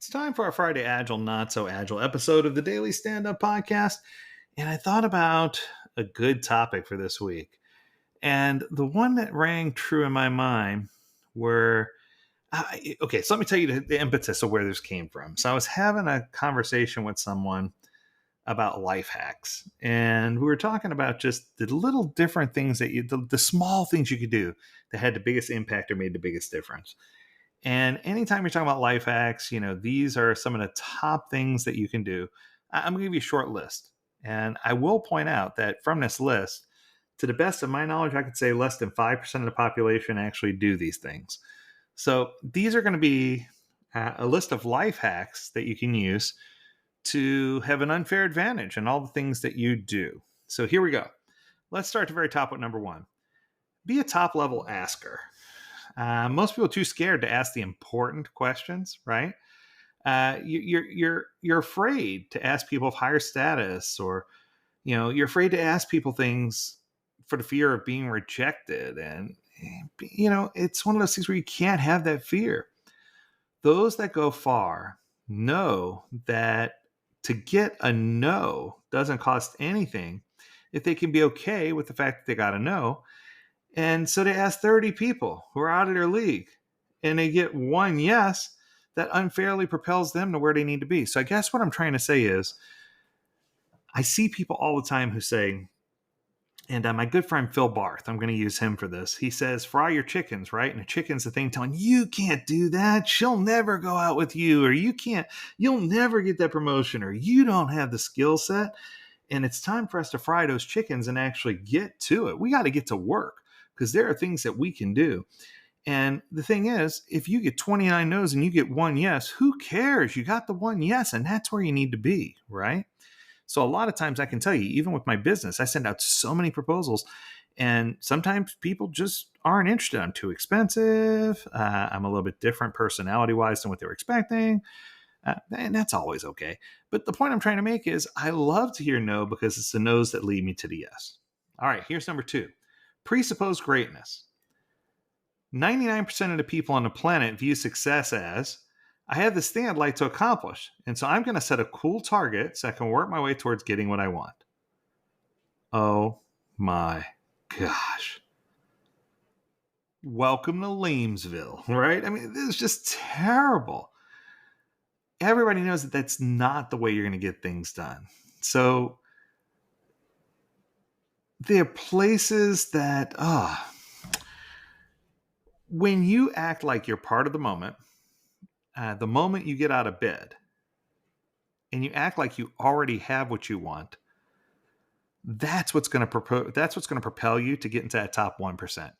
It's time for our Friday Agile, Not So Agile episode of the Daily Stand Up Podcast. And I thought about a good topic for this week. And the one that rang true in my mind were okay, so let me tell you the impetus of where this came from. So I was having a conversation with someone about life hacks, and we were talking about just the little different things the small things you could do that had the biggest impact or made the biggest difference. And anytime you're talking about life hacks, these are some of the top things that you can do. I'm going to give you a short list. And I will point out that from this list, to the best of my knowledge, I could say less than 5% of the population actually do these things. So these are going to be a list of life hacks that you can use to have an unfair advantage in all the things that you do. So here we go. Let's start at the very top with number one. Be a top level asker. Most people are too scared to ask the important questions, right? You're afraid to ask people of higher status, or you're afraid to ask people things for the fear of being rejected, and it's one of those things where you can't have that fear. Those that go far know that to get a no doesn't cost anything if they can be okay with the fact that they got a no. And so they ask 30 people who are out of their league, and they get one yes that unfairly propels them to where they need to be. So I guess what I'm trying to say is I see people all the time who say, and my good friend Phil Barth, I'm going to use him for this. He says, fry your chickens, right? And a chicken's the thing telling you can't do that. She'll never go out with you, or you'll never get that promotion, or you don't have the skill set. And it's time for us to fry those chickens and actually get to it. We got to get to work, because there are things that we can do. And the thing is, if you get 29 no's and you get one yes, who cares? You got the one yes, and that's where you need to be, right? So a lot of times I can tell you, even with my business, I send out so many proposals, and sometimes people just aren't interested. I'm too expensive. I'm a little bit different personality-wise than what they were expecting. And that's always okay. But the point I'm trying to make is I love to hear no, because it's the no's that lead me to the yes. All right, here's number two. Presuppose greatness. 99% of the people on the planet view success as, I have this thing I'd like to accomplish, and so I'm going to set a cool target so I can work my way towards getting what I want. Oh my gosh. Welcome to Lamesville, right? I mean, this is just terrible. Everybody knows that that's not the way you're going to get things done. So there are places that, when you act like you're part of the moment you get out of bed, and you act like you already have what you want, that's what's going to propel you to get into that top 1%.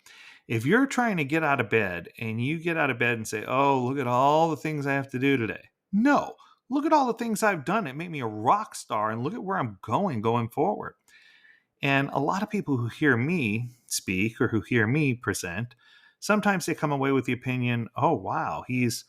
If you're trying to get out of bed and you get out of bed and say, oh, look at all the things I have to do today. No, look at all the things I've done. It made me a rock star, and look at where I'm going forward. And a lot of people who hear me speak or who hear me present, sometimes they come away with the opinion, oh, wow, he's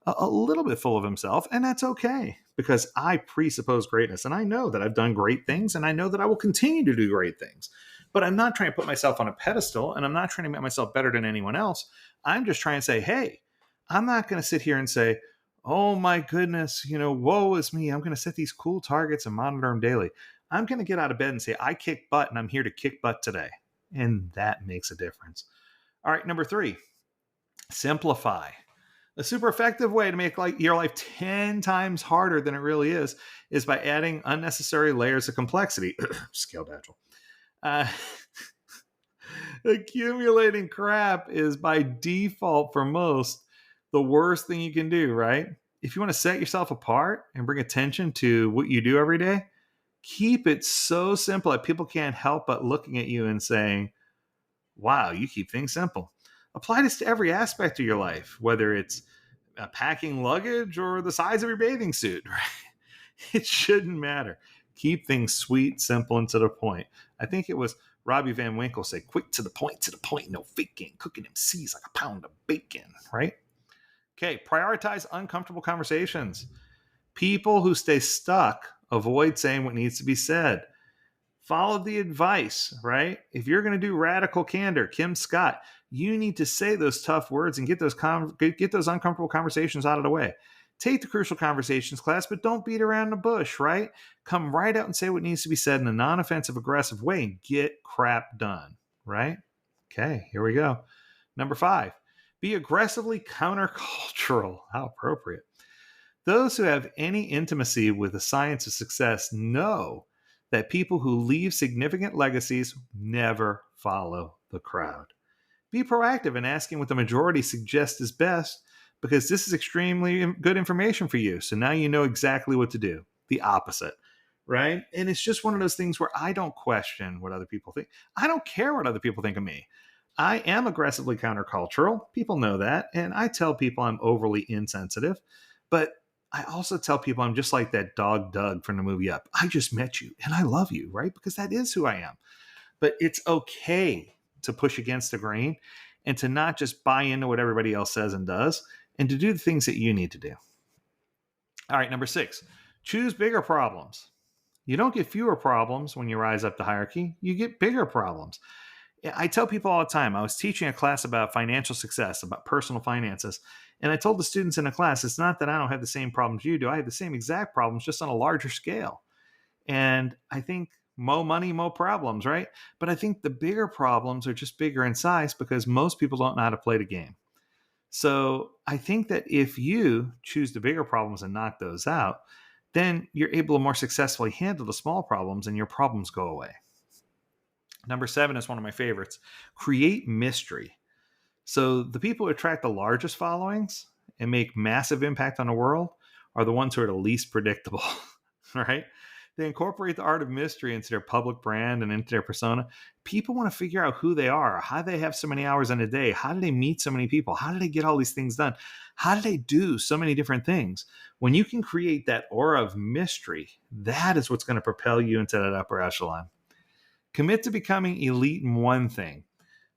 a little bit full of himself, and that's okay, because I presuppose greatness, and I know that I've done great things, and I know that I will continue to do great things. But I'm not trying to put myself on a pedestal, and I'm not trying to make myself better than anyone else. I'm just trying to say, hey, I'm not going to sit here and say, oh my goodness, woe is me. I'm going to set these cool targets and monitor them daily. I'm going to get out of bed and say, I kick butt, and I'm here to kick butt today. And that makes a difference. All right, number three, simplify. A super effective way to make your life 10 times harder than it really is by adding unnecessary layers of complexity. Scaled Agile. Accumulating crap is by default for most the worst thing you can do, right? If you want to set yourself apart and bring attention to what you do every day, keep it so simple that people can't help but looking at you and saying, wow, you keep things simple. Apply this to every aspect of your life, whether it's packing luggage or the size of your bathing suit, right? It shouldn't matter. Keep things sweet, simple, and to the point. I think it was Robbie Van Winkle say, quick to the point, no faking, cooking MCs like a pound of bacon, right? Okay, prioritize uncomfortable conversations. People who stay stuck avoid saying what needs to be said. Follow the advice, right? If you're going to do radical candor, Kim Scott, you need to say those tough words and get those uncomfortable conversations out of the way. Take the crucial conversations class, but don't beat around the bush, right? Come right out and say what needs to be said in a non-offensive, aggressive way and get crap done, right? Okay, here we go. Number 5, be aggressively countercultural. How appropriate. Those who have any intimacy with the science of success know that people who leave significant legacies never follow the crowd. Be proactive in asking what the majority suggests is best, because this is extremely good information for you. So now you know exactly what to do. The opposite, right? And it's just one of those things where I don't question what other people think. I don't care what other people think of me. I am aggressively countercultural. People know that. And I tell people I'm overly insensitive. But I also tell people I'm just like that dog Doug from the movie Up. I just met you and I love you, right? Because that is who I am. But it's okay to push against the grain and to not just buy into what everybody else says and does, and to do the things that you need to do. All right, number 6, choose bigger problems. You don't get fewer problems when you rise up the hierarchy, you get bigger problems. I tell people all the time, I was teaching a class about financial success, about personal finances, and I told the students in the class, it's not that I don't have the same problems you do, I have the same exact problems, just on a larger scale. And I think more money, more problems, right? But I think the bigger problems are just bigger in size because most people don't know how to play the game. So I think that if you choose the bigger problems and knock those out, then you're able to more successfully handle the small problems and your problems go away. Number 7 is one of my favorites. Create mystery. So the people who attract the largest followings and make massive impact on the world are the ones who are the least predictable, right? They incorporate the art of mystery into their public brand and into their persona. People want to figure out who they are. How do they have so many hours in a day? How do they meet so many people? How do they get all these things done? How do they do so many different things? When you can create that aura of mystery, that is what's going to propel you into that upper echelon. Commit to becoming elite in one thing.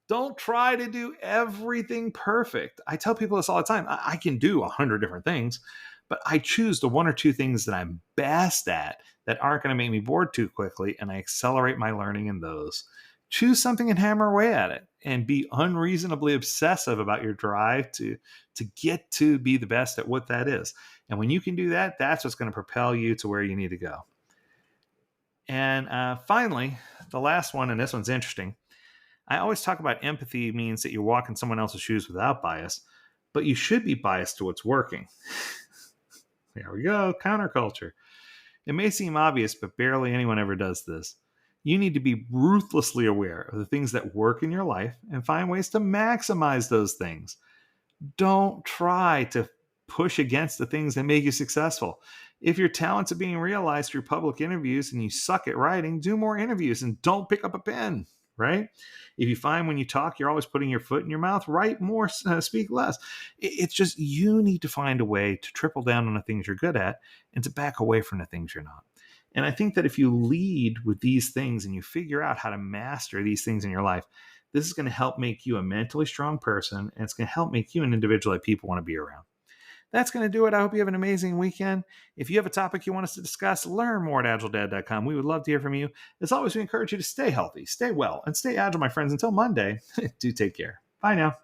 Don't try to do everything perfect. I tell people this all the time. I can do 100 different things, but I choose the 1 or 2 things that I'm best at that aren't going to make me bored too quickly, and I accelerate my learning in those. Choose something and hammer away at it, and be unreasonably obsessive about your drive to get to be the best at what that is. And when you can do that, that's what's going to propel you to where you need to go. And finally, the last one, and this one's interesting. I always talk about empathy means that you walk in someone else's shoes without bias, but you should be biased to what's working. There we go, counterculture. It may seem obvious, but barely anyone ever does this. You need to be ruthlessly aware of the things that work in your life and find ways to maximize those things. Don't try to push against the things that make you successful. If your talents are being realized through public interviews and you suck at writing, do more interviews and don't pick up a pen, right? If you find when you talk, you're always putting your foot in your mouth, write more, speak less. It's just you need to find a way to triple down on the things you're good at and to back away from the things you're not. And I think that if you lead with these things and you figure out how to master these things in your life, this is going to help make you a mentally strong person, and it's going to help make you an individual that people want to be around. That's going to do it. I hope you have an amazing weekend. If you have a topic you want us to discuss, learn more at AgileDad.com. We would love to hear from you. As always, we encourage you to stay healthy, stay well, and stay agile, my friends. Until Monday, do take care. Bye now.